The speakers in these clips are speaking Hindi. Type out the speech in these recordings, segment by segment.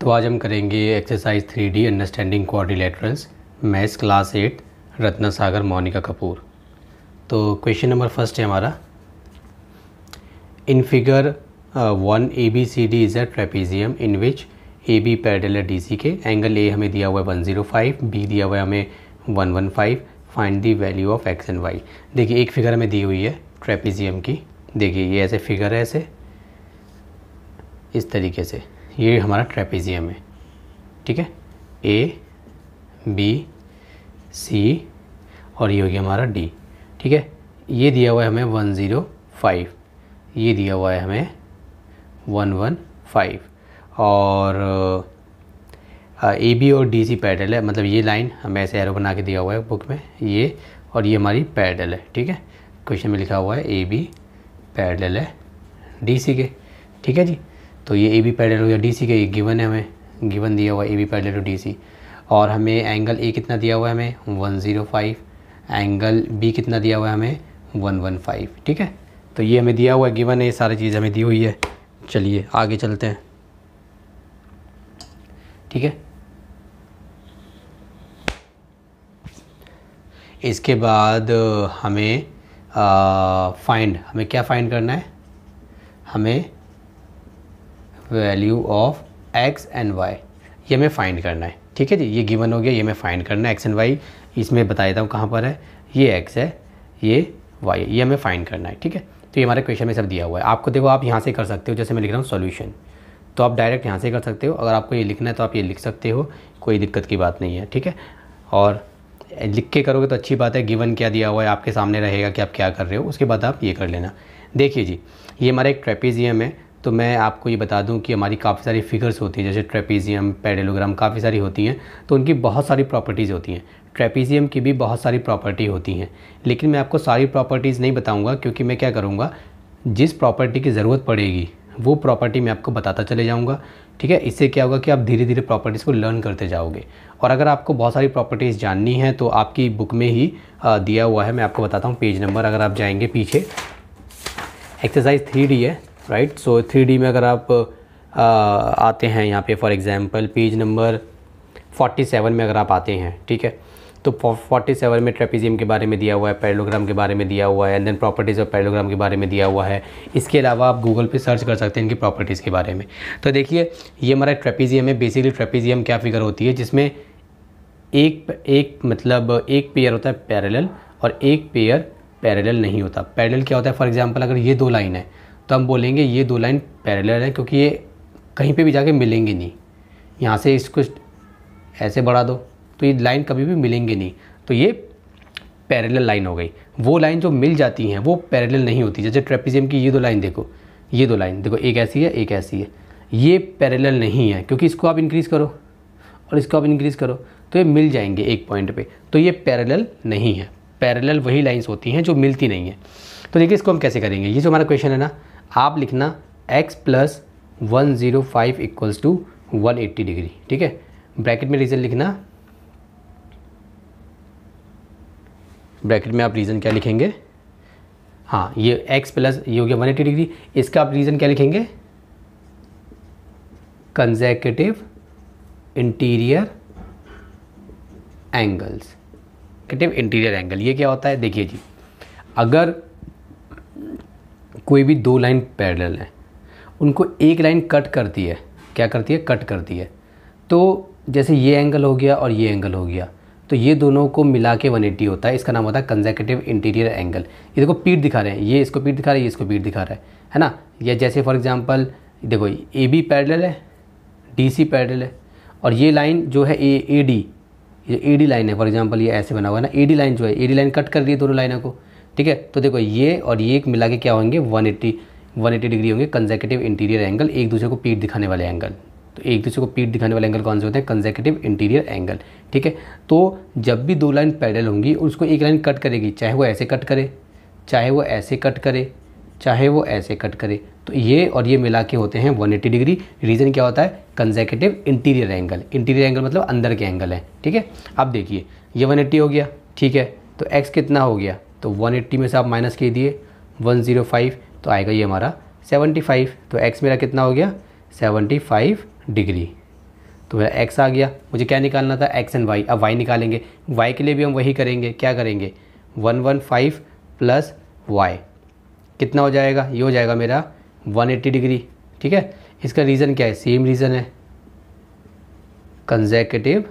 तो आज हम करेंगे exercise 3D understanding quadrilaterals, maths class 8, Ratna Sagar, Monika Kapoor. तो क्वेश्चन नंबर फर्स्ट है हमारा, in figure 1 ABCD is a trapezium in which AB parallel है DC के। एंगल A हमें दिया हुआ है 105, B दिया हुआ है हमें 115। Find the value of X and Y। देखिए एक फिगर हमें दी हुई है ट्रेपेजियम की। देखिए ये ऐसे फिगर है, ऐसे इस तरीके से ये हमारा ट्रेपेजियम है, ठीक है। A B C और ये हो गया हमारा D, ठीक है। ये दिया हुआ है हमें 105, ये दिया हुआ है हमें 115 और AB और DC पैरेलल है, मतलब ये लाइन हमें ऐसे एरो बना के दिया हुआ है बुक में, ये और ये हमारी पैरेलल है, ठीक है। क्वेश्चन में लिखा हुआ है AB पैरेलल है DC के, ठीक है जी। तो ये AB पैरेलल हो गया DC के, ये गिवन है, हमें गिवन दिया हुआ है AB पैरेलल टू DC। और हमें एंगल A कितना दिया हुआ है हमें 105, एंगल B कितना दिया हुआ है हमें 115, ठीक है। तो ये हमें दिया हुआ है, गिवन है, ये सारी चीज़ हमें दी हुई है। चलिए आगे चलते हैं, ठीक है। इसके बाद हमें हमें क्या फाइंड करना है, हमें value of X and Y ये हमें फाइंड करना है, ठीक है जी। ये गिवन हो गया, ये हमें फाइंड करना है X एंड Y। इसमें बता देता हूँ कहाँ पर है, ये X है, ये Y है, ये हमें फाइंड करना है, ठीक है। तो ये हमारे क्वेश्चन में सब दिया हुआ है। आपको देखो आप यहाँ से कर सकते हो, जैसे मैं लिख रहा हूँ सॉल्यूशन, तो आप डायरेक्ट यहाँ से कर सकते हो। अगर आपको ये लिखना है तो आप ये लिख सकते हो, कोई दिक्कत की बात नहीं है, ठीक है। और लिख के करोगे तो अच्छी बात है, गिवन क्या दिया हुआ है आपके सामने रहेगा कि आप क्या कर रहे हो, उसके बाद आप ये कर लेना। देखिए जी, ये हमारा एक ट्रेपेजियम है। तो मैं आपको ये बता दूं कि हमारी काफ़ी सारी फिगर्स होती हैं, जैसे ट्रेपेजियम, पैरेललोग्राम, काफ़ी सारी होती हैं। तो उनकी बहुत सारी प्रॉपर्टीज़ होती हैं। ट्रेपेजियम की भी बहुत सारी प्रॉपर्टी होती हैं, लेकिन मैं आपको सारी प्रॉपर्टीज़ नहीं बताऊंगा, क्योंकि मैं क्या करूंगा, जिस प्रॉपर्टी की ज़रूरत पड़ेगी वो प्रॉपर्टी मैं आपको बताता चले जाऊँगा, ठीक है। इससे क्या होगा कि आप धीरे धीरे प्रॉपर्टीज़ को लर्न करते जाओगे। और अगर आपको बहुत सारी प्रॉपर्टीज़ जाननी है तो आपकी बुक में ही दिया हुआ है, मैं आपको बताता हूँ पेज नंबर। अगर आप जाएंगे पीछे, एक्सरसाइज 3D है, राइट। सो 3D में अगर आप आते हैं यहाँ पे, फॉर एग्जांपल पेज नंबर 47 में अगर आप आते हैं, ठीक है, तो 47 में ट्रेपेजियम के बारे में दिया हुआ है, पैरेललोग्राम के बारे में दिया हुआ है, and then properties of parallelogram के बारे में दिया हुआ है। इसके अलावा आप गूगल पे सर्च कर सकते हैं इनकी प्रॉपर्टीज़ के बारे में। तो देखिए ये हमारा ट्रेपेजियम है। बेसिकली ट्रेपेजियम क्या फिगर होती है, जिसमें एक मतलब एक पेयर होता है पैरेलल और एक पेयर पैरेलल नहीं होता। पैरेलल क्या होता है, फॉर एग्जांपल अगर ये दो लाइन है तो हम बोलेंगे ये दो लाइन पैरेलल है, क्योंकि ये कहीं पे भी जाके मिलेंगे नहीं। यहाँ से इसको ऐसे बढ़ा दो तो ये लाइन कभी भी मिलेंगे नहीं, तो ये पैरेलल लाइन हो गई। वो लाइन जो मिल जाती हैं वो पैरेलल नहीं होती। जैसे ट्रेपेजियम की ये दो लाइन देखो, ये दो लाइन देखो, एक ऐसी है एक ऐसी है, ये पैरेलल नहीं है, क्योंकि इसको आप इंक्रीज़ करो और इसको आप इंक्रीज़ करो तो ये मिल जाएंगे एक पॉइंट पे, तो ये पैरेलल नहीं है। पैरेलल वही लाइंस होती हैं जो मिलती नहीं है। तो देखिए इसको हम कैसे करेंगे, ये जो हमारा क्वेश्चन है ना, आप लिखना x + 105 = 180 डिग्री, ठीक है। ब्रैकेट में रीज़न लिखना, ब्रैकेट में आप रीज़न क्या लिखेंगे, हाँ ये x प्लस ये हो गया 180 डिग्री, इसका आप रीज़न क्या लिखेंगे, consecutive interior angles. Interior angle ये क्या होता है, देखिए जी, अगर कोई भी दो लाइन पैरेलल है, उनको एक लाइन कट करती है, क्या करती है, कट करती है। तो जैसे ये एंगल हो गया और ये एंगल हो गया, तो ये दोनों को मिला के 180 होता है। इसका नाम होता है कंसेक्यूटिव इंटीरियर एंगल। ये देखो पीठ दिखा रहे हैं, ये इसको पीठ दिखा रहा है, ये इसको पीठ दिखा रहा है ना। या जैसे फॉर एग्जांपल देखो AB पैरेलल है, DC पैरेलल है, और ये लाइन जो है AD, ये AD लाइन है, फॉर एग्जांपल ये ऐसे बना हुआ है ना, AD लाइन जो है, AD लाइन कट कर रही है दोनों लाइनों को, ठीक है। तो देखो ये और ये मिला के क्या होंगे, 180 डिग्री होंगे कंसेक्यूटिव इंटीरियर एंगल, एक दूसरे को पीठ दिखाने वाले एंगल। तो एक दूसरे को पीठ दिखाने वाले एंगल कौन से होते हैं, कंसेक्यूटिव इंटीरियर एंगल, ठीक है। तो जब भी दो लाइन पैरेलल होंगी उसको एक लाइन कट करेगी, चाहे वो ऐसे कट करे, चाहे वो ऐसे कट करे, चाहे वो ऐसे कट करे, तो ये और ये मिला के होते हैं 180 डिग्री। रीज़न क्या होता है, consecutive interior angle. Interior angle मतलब अंदर के एंगल है, ठीक है। अब देखिए ये 180 हो गया, ठीक है। तो x कितना हो गया, तो 180 में से आप माइनस के दिए 105, तो आएगा ये हमारा 75। तो x मेरा कितना हो गया, 75 डिग्री, तो मेरा एक्स आ गया। मुझे क्या निकालना था, एक्स एंड वाई। अब वाई निकालेंगे, वाई के लिए भी हम वही करेंगे, क्या करेंगे 115 प्लस वाई कितना हो जाएगा, ये हो जाएगा मेरा 180 डिग्री। ठीक है, इसका रीज़न क्या है, सेम रीज़न है, कंसेक्यूटिव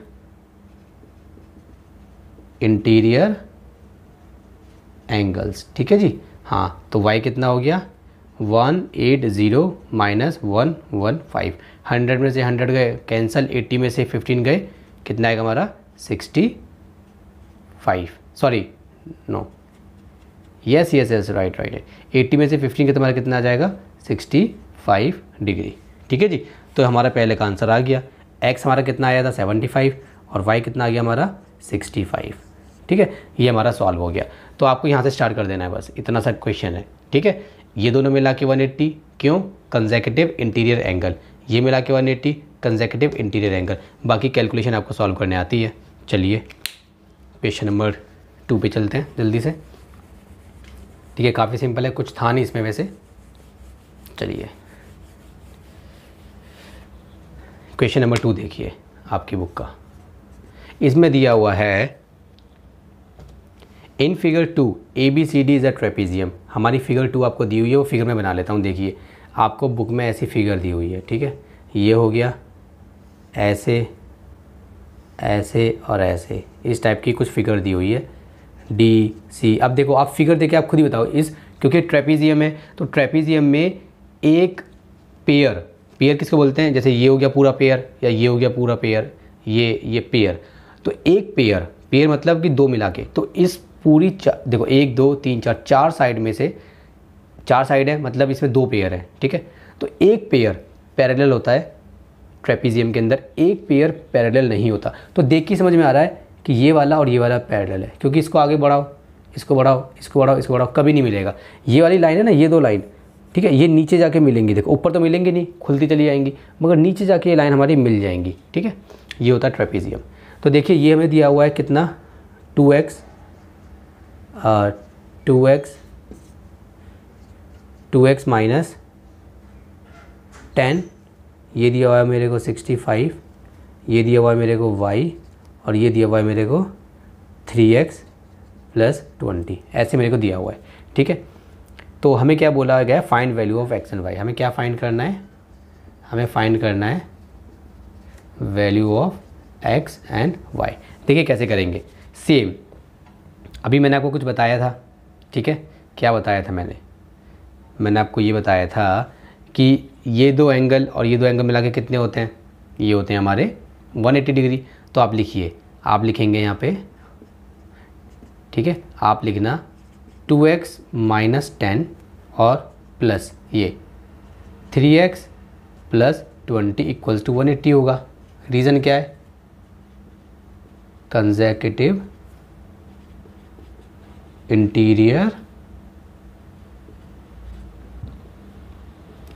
इंटीरियर एंगल्स। ठीक है जी, हाँ तो y कितना हो गया 180 माइनस 115। 100 में से 100 गए कैंसिल, 80 में से 15 गए, कितना आएगा हमारा 65, sorry no yes yes yes right right, 80 में से 15 का तुम्हारा कितना आ जाएगा 65 डिग्री। ठीक है जी, तो हमारा पहले का आंसर आ गया। x हमारा कितना आया था 75 और y कितना आ गया हमारा 65। ठीक है, ये हमारा सॉल्व हो गया। तो आपको यहाँ से स्टार्ट कर देना है, बस इतना सा क्वेश्चन है। ठीक है, ये दोनों मिला के 180, क्यों, कंसेक्यूटिव इंटीरियर एंगल, ये मिला के 180 कंसेक्यूटिव इंटीरियर एंगल। बाकी कैलकुलेशन आपको सॉल्व करने आती है। चलिए क्वेश्चन नंबर 2 पे चलते हैं जल्दी से। ठीक है, काफ़ी सिंपल है, कुछ था नहीं इसमें वैसे। चलिए क्वेश्चन नंबर 2 देखिए आपकी बुक का, इसमें दिया हुआ है in figure 2 ABCD is a trapezium. हमारी फिगर 2 आपको दी हुई है, वो फिगर में बना लेता हूँ। देखिए आपको बुक में ऐसी फिगर दी हुई है। ठीक है, ये हो गया ऐसे ऐसे और ऐसे, इस टाइप की कुछ फिगर दी हुई है DC। अब देखो आप फिगर देखे आप खुद ही बताओ, इस क्योंकि ट्रेपीजियम है तो ट्रेपीजियम में एक पेयर किसको बोलते हैं, जैसे ये हो गया पूरा पेयर या ये हो गया पूरा पेयर, ये पेयर। तो एक पेयर मतलब कि 2 मिला के, तो इस पूरी देखो 1 2 3 4 4 साइड में से 4 साइड है, मतलब इसमें 2 पेयर है। ठीक है, तो एक पेयर पैरेलल होता है ट्रेपीजियम के अंदर, एक पेयर पैरेलल नहीं होता। तो देख के समझ में आ रहा है कि ये वाला और ये वाला पैरेलल है, क्योंकि इसको आगे बढ़ाओ, इसको बढ़ाओ, इसको बढ़ाओ, इसको बढ़ाओ, कभी नहीं मिलेगा। ये वाली लाइन है ना, ये 2 लाइन, ठीक है, ये नीचे जाके मिलेंगी। देखो ऊपर तो मिलेंगी नहीं, खुलती चली जाएंगी, मगर नीचे जाके ये लाइन हमारी मिल जाएंगी। ठीक है, ये होता है ट्रेपीजियम। तो देखिए ये हमें दिया हुआ है कितना 2x माइनस 10, ये दिया हुआ है मेरे को 65, ये दिया हुआ है मेरे को y, और ये दिया हुआ है मेरे को 3x प्लस 20, ऐसे मेरे को दिया हुआ है। ठीक है, तो हमें क्या बोला गया, find value of x and y। हमें क्या फाइंड करना है, हमें फाइंड करना है value of x and y। देखिए कैसे करेंगे, सेम अभी मैंने आपको कुछ बताया था। ठीक है, क्या बताया था मैंने आपको ये बताया था कि ये 2 एंगल और ये 2 एंगल मिला के कितने होते हैं, ये होते हैं हमारे 180 डिग्री। तो आप लिखिए, आप लिखेंगे यहाँ पे, ठीक है, आप लिखना 2x माइनस 10 और प्लस ये 3x प्लस 20 इक्वल्स टू 180 होगा। रीज़न क्या है, कंसेक्यूटिव इंटीरियर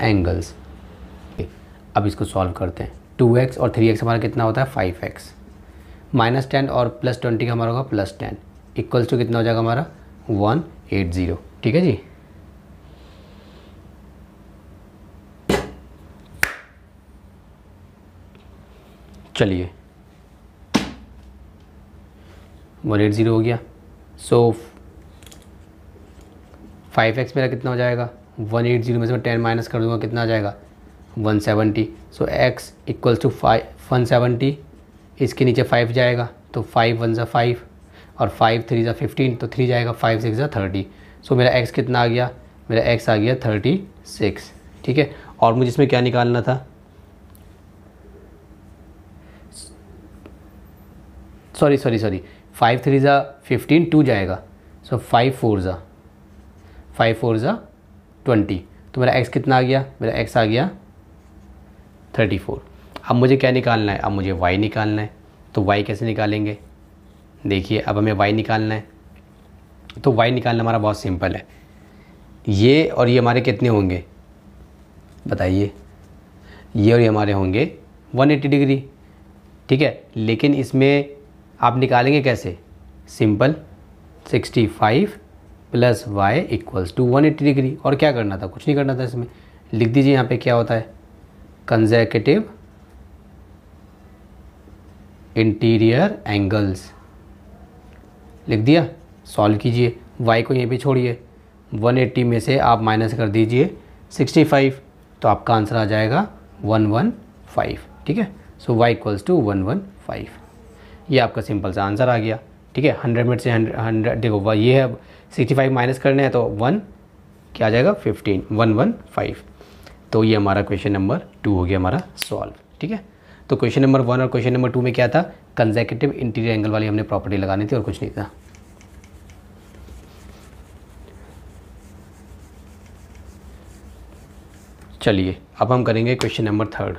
एंगल्स। अब इसको सॉल्व करते हैं। 2x और 3x हमारा कितना होता है 5x, माइनस 10 और प्लस 20 का हमारा होगा प्लस 10 इक्वल्स टू कितना हो जाएगा हमारा 180। ठीक है जी, चलिए 180 हो गया। सो 5x मेरा कितना हो जाएगा 180 में से मैं 10 माइनस कर दूंगा, कितना आ जाएगा 170। सो x इक्वल्स टू 170, इसके नीचे 5 जाएगा तो 5 1 ज़ा 5 और 5 3 ज़ा 15, तो 3 जाएगा, 5 6 ज़ा 30। सो मेरा x कितना आ गया, मेरा x आ गया 36। ठीक है, और मुझे इसमें क्या निकालना था, सॉरी 5 3 ज़ा 15, 2 जाएगा। सो 5 4 ज़ा 20, तो मेरा x कितना आ गया, मेरा x आ गया 34। अब मुझे क्या निकालना है, अब मुझे y निकालना है। तो y कैसे निकालेंगे, देखिए अब हमें y निकालना है। तो y निकालना हमारा बहुत सिंपल है, ये और ये हमारे कितने होंगे बताइए, ये और ये हमारे होंगे 180 डिग्री। ठीक है, लेकिन इसमें आप निकालेंगे कैसे, simple 65 plus y equals to 180 degree. और क्या करना था, कुछ नहीं करना था, इसमें लिख दीजिए यहाँ पे क्या होता है, कंसेक्यूटिव इंटीरियर एंगल्स लिख दिया। सॉल्व कीजिए, y को यहीं पे छोड़िए, 180 में से आप माइनस कर दीजिए 65, तो आपका आंसर आ जाएगा 115। ठीक है, सो y इक्वल्स टू 115। ये आपका सिंपल सा आंसर आ गया। ठीक है, 100 में से 100 देखो ये है 65 माइनस करने हैं तो 1 क्या आ जाएगा 15, 115। तो ये हमारा क्वेश्चन नंबर 2 हो गया हमारा सॉल्व। ठीक है, तो क्वेश्चन नंबर 1 और क्वेश्चन नंबर 2 में क्या था, कंसेक्यूटिव इंटीरियर एंगल वाली हमने प्रॉपर्टी लगानी थी और कुछ नहीं था। चलिए अब हम करेंगे क्वेश्चन नंबर 3।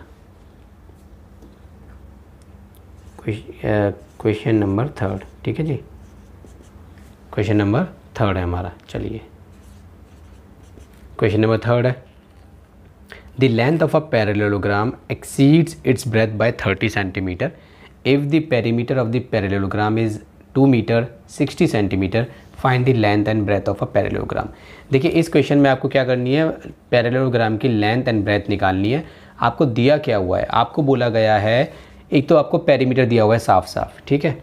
क्वेश्चन नंबर 3, ठीक है जी, क्वेश्चन नंबर 3 है हमारा। चलिए क्वेश्चन नंबर 3 है, the length of a parallelogram exceeds its breadth by 30 centimetre if the perimeter of the parallelogram is 2 metre 60 centimetre, find the length and breadth of a parallelogram. देखिए इस क्वेश्चन में आपको क्या करनी है, पैरेललोग्राम की लेंथ एंड ब्रेथ निकालनी है। आपको दिया क्या हुआ है, आपको बोला गया है, एक तो आपको पेरीमीटर दिया हुआ है साफ साफ, ठीक है,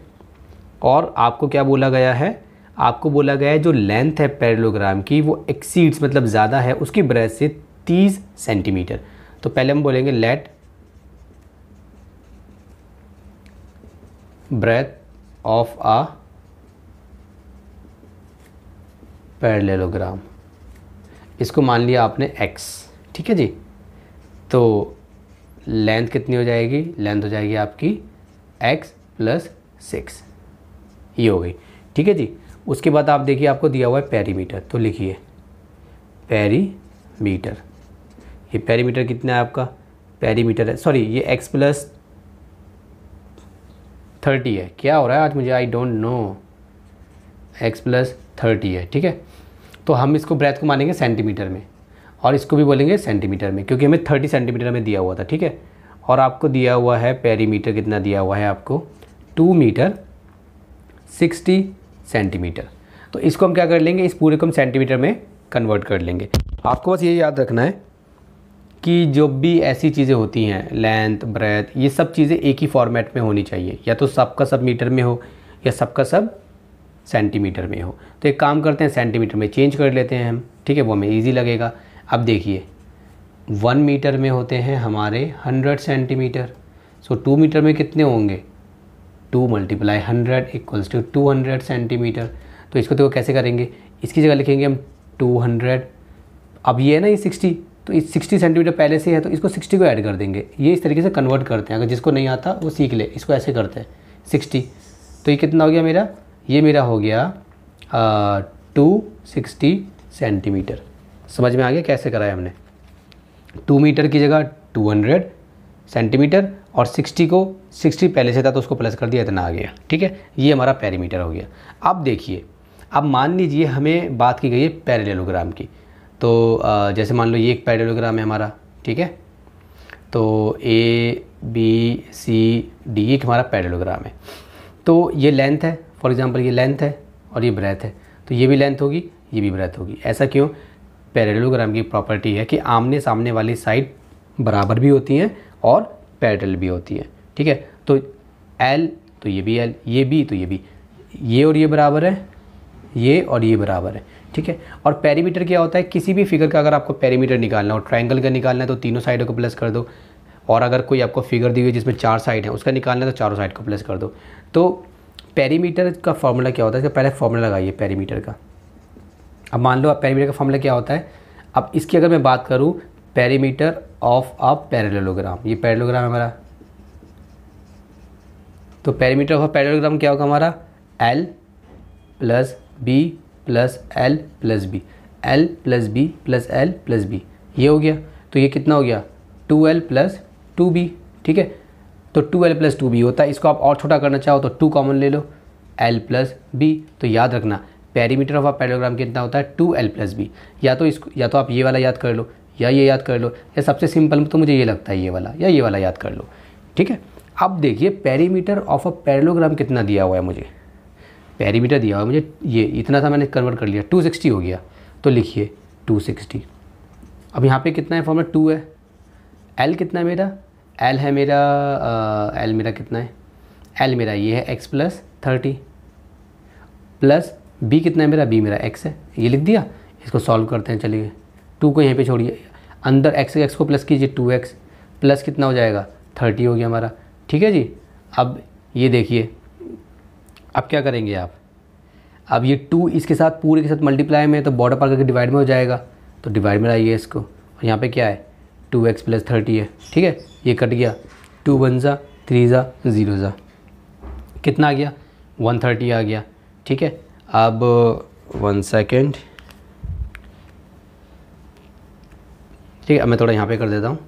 और आपको क्या बोला गया है, आपको बोला गया है जो लेंथ है पैरेललोग्राम की वो एक्सीड्स मतलब ज़्यादा है उसकी ब्रेथ से 30 सेंटीमीटर। तो पहले हम बोलेंगे let breadth of a parallelogram, इसको मान लिया आपने x, ठीक है जी। तो लेंथ कितनी हो जाएगी, लेंथ हो जाएगी आपकी x + 6, ये हो गई, ठीक है जी। उसके बाद आप देखिए आपको दिया हुआ है पेरीमीटर, तो लिखिए पेरीमीटर, ये पेरीमीटर कितना है आपका, पेरीमीटर है, सॉरी ये x + 30 है, क्या हो रहा है आज मुझे आई डोंट नो, x + 30 है, ठीक है। तो हम इसको ब्रेथ को मानेंगे सेंटीमीटर में और इसको भी बोलेंगे सेंटीमीटर में, क्योंकि हमें 30 सेंटीमीटर में दिया हुआ था, ठीक है। और आपको दिया हुआ है पेरीमीटर कितना दिया हुआ है आपको, 2 मीटर 60 सेंटीमीटर। तो इसको हम क्या कर लेंगे, इस पूरे को हम सेंटीमीटर में कन्वर्ट कर लेंगे। आपको बस ये याद रखना है कि जो भी ऐसी चीज़ें होती हैं, लेंथ ब्रेथ, ये सब चीज़ें एक ही फॉर्मेट में होनी चाहिए, या तो सबका सब मीटर में हो या सबका सब सेंटीमीटर में हो। तो एक काम करते हैं, सेंटीमीटर में चेंज कर लेते हैं हम, ठीक है, वो हमें ईजी लगेगा। अब देखिए 1 मीटर में होते हैं हमारे 100 सेंटीमीटर, सो 2 मीटर में कितने होंगे, 2 × 100 = 200 सेंटीमीटर। तो इसको देखो कैसे करेंगे, इसकी जगह लिखेंगे हम 200, अब ये है ना ये 60, तो इस 60 सेंटीमीटर पहले से है तो इसको 60 को ऐड कर देंगे। ये इस तरीके से कन्वर्ट करते हैं, अगर जिसको नहीं आता वो सीख ले, इसको ऐसे करते हैं 60। तो ये कितना हो गया मेरा, ये मेरा हो गया 260 सेंटीमीटर। समझ में आ गया कैसे कराया हमने, 2 मीटर की जगह 200 सेंटीमीटर और 60 को 60 पहले से था तो उसको प्लस कर दिया, इतना आ गया, ठीक है। ये हमारा पेरीमीटर हो गया। अब देखिए, अब मान लीजिए हमें बात की गई है पैरेललोग्राम की, तो जैसे मान लो ये एक पैरेललोग्राम है हमारा, ठीक है, तो ABCD एक हमारा पैरेललोग्राम है। तो ये लेंथ है, फॉर एग्जांपल ये लेंथ है और ये ब्रेथ है, तो ये भी लेंथ होगी ये भी ब्रेथ होगी। ऐसा क्यों, पैरेललोग्राम की प्रॉपर्टी है कि आमने सामने वाली साइड बराबर भी होती हैं और पैरेलल भी होती हैं, ठीक है। तो L तो ये भी L, ये भी तो ये भी, ये और ये बराबर है, ये और ये बराबर है, ठीक है। और पेरीमीटर क्या होता है, किसी भी फिगर का अगर आपको पेरीमीटर निकालना हो, ट्रायंगल का निकालना है तो तीनों साइडों को प्लस कर दो, और अगर कोई आपको फिगर दी हुई है जिसमें 4 साइड है उसका निकालना है तो चारों साइड को प्लस कर दो। तो पेरीमीटर का फॉर्मूला क्या होता है, इसका पहले फॉर्मूला लगाइए पेरीमीटर का। अब मान लो आप पेरीमीटर का फॉर्मूला क्या होता है, अब इसकी अगर मैं बात करूं, पेरीमीटर ऑफ अ पैरेललोग्राम, ये पैरेललोग्राम है हमारा, तो पेरीमीटर ऑफ अ पैरेललोग्राम क्या होगा हमारा, L + B + L + B, L + B + L + B, ये हो गया। तो ये कितना हो गया, 2L + 2B, ठीक है। तो 2L + 2B होता है, इसको आप और छोटा करना चाहो तो 2 कॉमन ले लो, L + B। तो याद रखना पेरीमीटर ऑफ अ पैरेललोग्राम कितना होता है, 2L + B। या तो इसको, या तो आप ये वाला याद कर लो या ये याद कर लो, या सबसे सिंपल तो मुझे ये लगता है ये वाला या ये वाला याद कर लो, ठीक है। अब देखिए पेरीमीटर ऑफ अ पैरेललोग्राम कितना दिया हुआ है मुझे, पेरीमीटर दिया हुआ है मुझे, ये इतना था मैंने कन्वर्ट कर लिया, 260 हो गया। तो लिखिए 260। अब यहाँ पे कितना है फॉर्मूला, 2 है, L कितना है मेरा, L है मेरा L मेरा कितना है, एल मेरा ये है x प्लस 30 प्लस बी कितना है मेरा, बी मेरा x है, ये लिख दिया। इसको सॉल्व करते हैं, चलिए 2 को यहीं पे छोड़िए, अंदर x को प्लस कीजिए, 2x प्लस कितना हो जाएगा 30 हो गया हमारा, ठीक है जी। अब ये देखिए, अब क्या करेंगे आप, अब ये 2 इसके साथ पूरे के साथ मल्टीप्लाई में, तो बॉर्डर पार करके डिवाइड में हो जाएगा, तो डिवाइड में लाइए इसको, और यहाँ पे क्या है 2x प्लस 30 है, ठीक है। ये कट गया, 2 1 जा 3 जा 0 जा, कितना आ गया 130 आ गया, ठीक है। अब 1 सेकेंड, ठीक है, अब मैं थोड़ा यहाँ पे कर देता हूँ,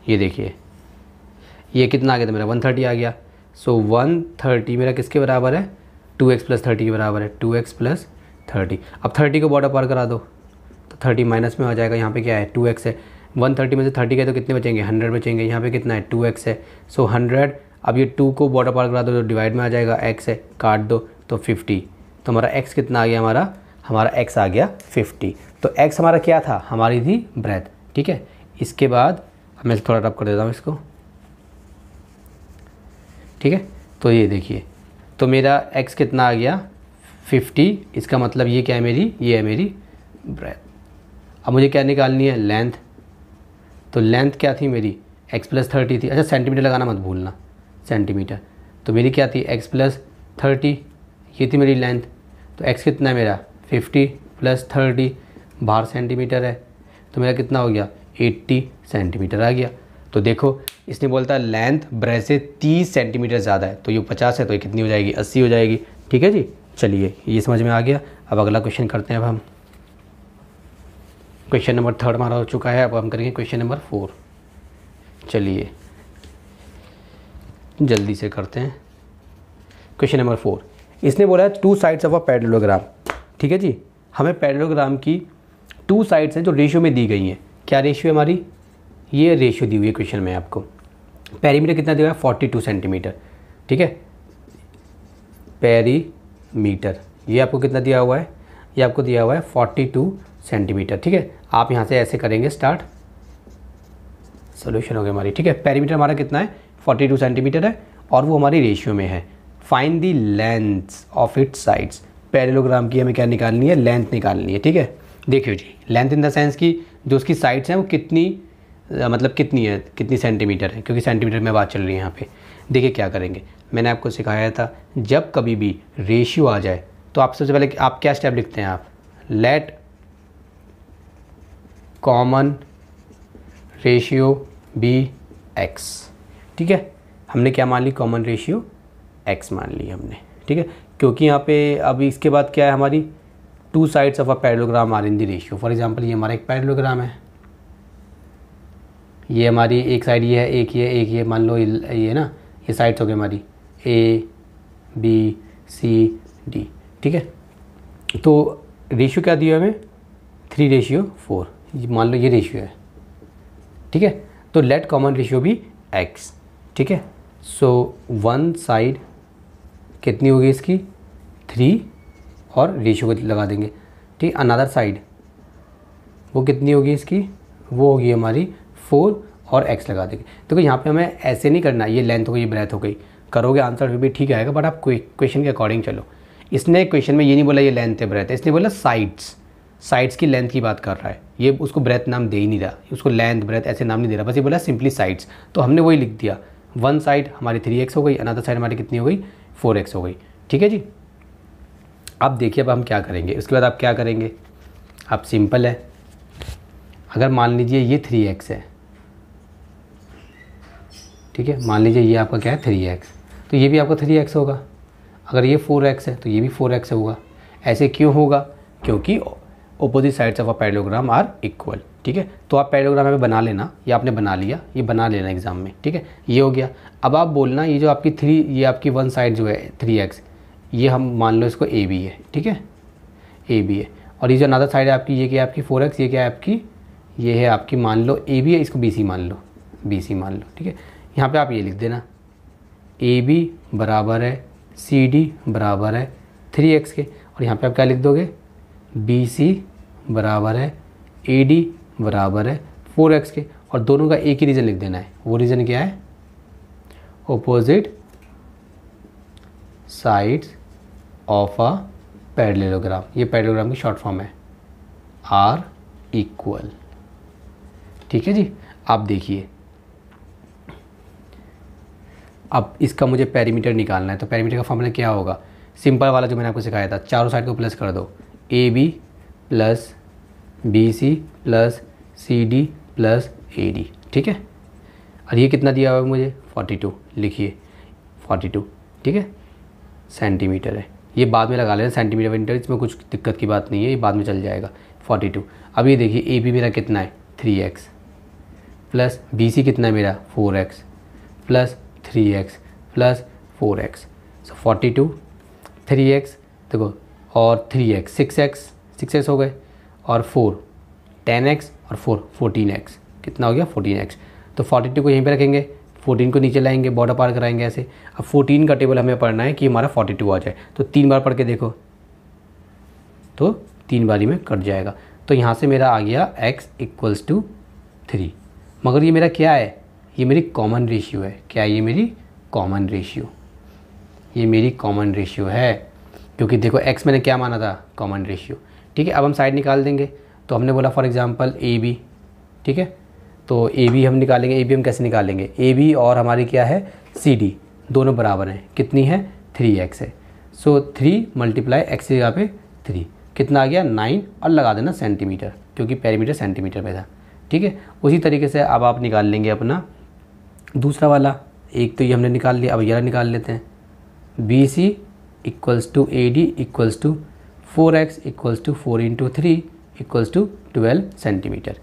ये देखिए ये कितना आ गया था मेरा 130 आ गया। सो 130 मेरा किसके बराबर है, 2x प्लस 30 के बराबर है, 2x प्लस 30। अब 30 को बॉर्डर पार करा दो तो 30 माइनस में हो जाएगा, यहाँ पे क्या है 2x है, 130 में से 30 गए तो कितने बचेंगे 100 बचेंगे, यहाँ पे कितना है 2x है, सो 100। अब ये 2 को बॉर्डर पार करा दो तो डिवाइड में आ जाएगा, x है काट दो तो 50, तो हमारा x कितना आ गया, हमारा x आ गया 50। तो x हमारा क्या था, हमारी थी ब्रेथ, ठीक है। इसके बाद मैं थोड़ा रब कर देता हूँ इसको, ठीक है। तो ये देखिए, तो मेरा x कितना आ गया 50, इसका मतलब ये क्या है मेरी, ये है मेरी ब्रेथ। अब मुझे क्या निकालनी है, लेंथ। तो लेंथ क्या थी मेरी, x प्लस 30 थी, अच्छा सेंटीमीटर लगाना मत भूलना, सेंटीमीटर। तो मेरी क्या थी x प्लस 30, ये थी मेरी लेंथ। तो x कितना है मेरा 50 प्लस 30, बाहर सेंटीमीटर है, तो मेरा कितना हो गया 80 सेंटीमीटर आ गया। तो देखो इसने बोलता है लेंथ ब्रेथ से 30 सेंटीमीटर ज़्यादा है, तो ये 50 है, तो ये कितनी हो जाएगी 80 हो जाएगी, ठीक है जी। चलिए ये समझ में आ गया। अब अगला क्वेश्चन करते हैं। अब हम क्वेश्चन नंबर 3 हमारा हो चुका है, अब हम करेंगे क्वेश्चन नंबर 4। चलिए जल्दी से करते हैं। क्वेश्चन नंबर 4, इसने बोला है 2 साइड्स ऑफ अ पैरेललोग्राम, ठीक है जी। हमें पैरेललोग्राम की 2 साइड्स हैं जो रेशियो में दी गई हैं। क्या रेशियो है हमारी, ये रेशियो दी हुई है क्वेश्चन में आपको। पेरीमीटर कितना दिया हुआ है 42 सेंटीमीटर, ठीक है। पेरीमीटर ये आपको कितना दिया हुआ है, ये आपको दिया हुआ है 42 सेंटीमीटर, ठीक है। आप यहाँ से ऐसे करेंगे स्टार्ट, सोल्यूशन हो गया हमारी, ठीक है। पेरीमीटर हमारा कितना है 42 सेंटीमीटर है और वो हमारी रेशियो में है। Find the length of its sides, parallelogram की हमें क्या निकालनी है, लेंथ निकालनी है, ठीक है। देखिए जी, लेंथ इन द सेंस की जो उसकी साइड्स हैं वो कितनी मतलब कितनी है, कितनी सेंटीमीटर है, क्योंकि सेंटीमीटर में बात चल रही है यहाँ पे। देखिए क्या करेंगे, मैंने आपको सिखाया था जब कभी भी रेशियो आ जाए तो आप सबसे पहले आप क्या स्टेप लिखते हैं, आप let common ratio be x, ठीक है। हमने क्या मान ली, कॉमन रेशियो x मान ली हमने, ठीक है। क्योंकि यहाँ पे अब इसके बाद क्या है, हमारी 2 sides of a parallelogram are in the ratio. For example ये हमारा एक पैरेललोग्राम है, ये हमारी एक साइड ये है, एक ये मान लो ये ना, ये साइड्स हो गई हमारी A B C D, ठीक है। तो रेशियो क्या दिया हमें 3:4, मान लो ये रेशियो है, ठीक है। तो लेट कॉमन रेशियो भी x, ठीक है। सो 1 साइड कितनी होगी इसकी 3 और रेशियो को लगा देंगे, ठीक। अनदर साइड वो कितनी होगी इसकी, वो होगी हमारी 4 और x लगा देंगे। तो यहाँ पे हमें ऐसे नहीं करना, ये लेंथ हो गई, ये ब्रेथ हो गई, करोगे आंसर फिर भी ठीक आएगा, बट आप क्वेश्चन के अकॉर्डिंग चलो। इसने क्वेश्चन में ये नहीं बोला ये लेंथ है ब्रेथ है, इसने बोला साइड्स की लेंथ की बात कर रहा है, ये उसको ब्रेथ नाम दे ही नहीं रहा, उसको लेंथ ब्रेथ ऐसे नाम नहीं दे रहा, बस ये बोला सिंपली साइड्स। तो हमने वही लिख दिया, 1 साइड हमारी 3x हो गई, अनदर साइड हमारी कितनी हो गई 4x हो गई, ठीक है जी। अब देखिए अब हम क्या करेंगे, उसके बाद आप क्या करेंगे, आप सिंपल है, अगर मान लीजिए ये 3x है, ठीक है, मान लीजिए ये आपका क्या है 3x, तो ये भी आपका 3x होगा। अगर ये 4x है तो ये भी 4x होगा। ऐसे क्यों होगा, क्योंकि opposite sides of a parallelogram are equal, ठीक है। तो आप पैरेललोग्राम में बना लेना, ये आपने बना लिया, ये बना लेना एग्जाम में, ठीक है। ये हो गया। अब आप बोलना ये जो आपकी ये आपकी 1 साइड जो है 3x, ये हम मान लो इसको AB है, ठीक है, AB है। और ये जो अनदर साइड है आपकी, ये क्या है आपकी 4x, ये क्या है आपकी, ये है आपकी मान लो AB है, इसको BC मान लो, BC मान लो, ठीक है। यहाँ पे आप ये लिख देना AB बराबर है CD बराबर है 3x के, और यहाँ पे आप क्या लिख दोगे BC बराबर है AD बराबर है 4x के, और दोनों का एक ही रीज़न लिख देना है। वो रीज़न क्या है? Opposite sides of a parallelogram. ये पैरेललोग्राम की शॉर्ट फॉर्म है, आर इक्वल। ठीक है जी। आप देखिए, अब इसका मुझे पेरीमीटर निकालना है, तो पेरीमीटर का फॉर्मूला क्या होगा? सिंपल वाला जो मैंने आपको सिखाया था, चारों साइड को प्लस कर दो, A B plus B C plus C D plus A D. ठीक है। और ये कितना दिया हुआ है मुझे? 42। लिखिए 42। ठीक है, सेंटीमीटर है। ये बाद में लगा लेना सेंटीमीटर विंटर, इसमें कुछ दिक्कत की बात नहीं है, ये बाद में चल जाएगा। 42। अब ये देखिए ए बी मेरा कितना है? 3x प्लस बी सी कितना है मेरा? 4x plus 3x plus 4x। सो 42 3x देखो और 3x 6x हो गए, और 4 10x और 4 14x। कितना हो गया? 14x। तो 42 को यहीं पे रखेंगे, 14 को नीचे लाएंगे, बॉर्डर पार कराएंगे ऐसे। अब 14 का टेबल हमें पढ़ना है कि हमारा 42 आ जाए, तो 3 बार पढ़ के देखो, तो 3 बारी में कट जाएगा। तो यहाँ से मेरा आ गया x इक्वल्स टू 3। मगर ये मेरा क्या है? ये मेरी कॉमन रेशियो है। क्या है? ये मेरी कॉमन रेशियो, ये मेरी कॉमन रेशियो है, क्योंकि देखो x मैंने क्या माना था? Common ratio. ठीक है। अब हम साइड निकाल देंगे, तो हमने बोला फॉर एग्जांपल ए बी। ठीक है, तो ए बी हम निकालेंगे। ए बी हम कैसे निकालेंगे? ए बी और हमारी क्या है? सी डी दोनों बराबर हैं। कितनी है? 3x है। सो 3 मल्टीप्लाई x जगह पे 3 कितना आ गया? 9। और लगा देना सेंटीमीटर, क्योंकि पेरीमीटर सेंटीमीटर में था। ठीक है। उसी तरीके से अब आप निकाल लेंगे अपना दूसरा वाला। एक तो ये हमने निकाल लिया, अब ये निकाल लेते हैं। B C equals to A D equals to 4x equals to 4 × 3 equals to 12 centimetre.